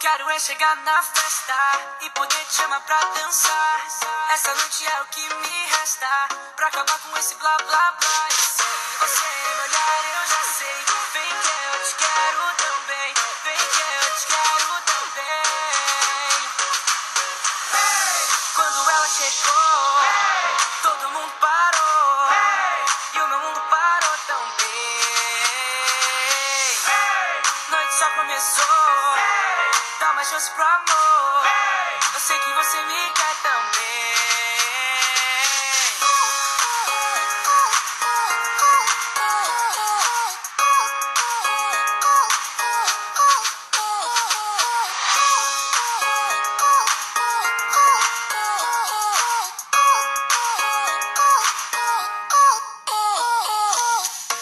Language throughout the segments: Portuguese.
quero é chegar na festa e poder te chamar pra dançar. Essa noite é o que me resta pra acabar com esse blá blá blá. E se você me olhar eu já sei, vem que eu te quero também, vem que eu te quero também. Hey! Quando ela chegou, hey! Todo mundo parou, hey! E o meu mundo parou também. Hey! Noite só começou, hey! Dá uma chance pro amor, hey! Eu sei que você me quer também.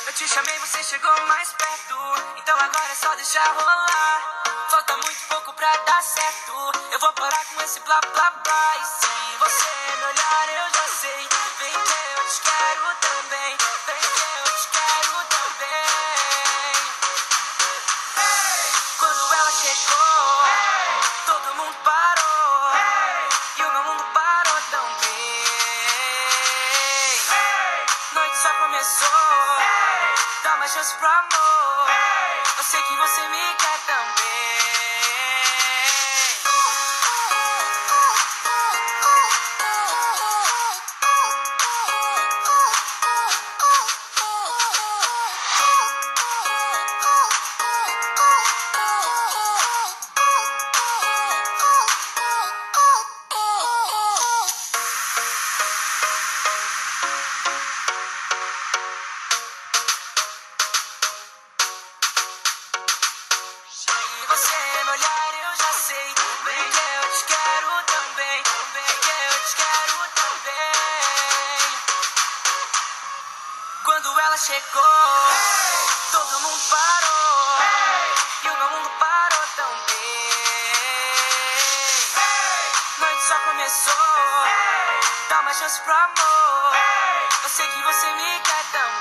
Eu te chamei, você chegou mais perto, então agora é só deixar rolar. Falta muito pouco pra dar certo, eu vou parar com esse blá blá blá. E se você me olhar eu já sei, vem que eu te quero também, vem que eu te quero também. Hey! Quando ela chegou, hey! Todo mundo parou, hey! E o meu mundo parou também. Hey! Noite só começou, hey! Dá uma chance pro amor, hey! Eu sei que você me quer também. Se você me olhar eu já sei, vem que eu te quero também, vem que eu te quero também. Quando ela chegou, hey! Todo mundo parou, hey! E o meu mundo parou também. Hey! Noite só começou, hey! Dá uma chance pro amor, hey! Eu sei que você me quer também.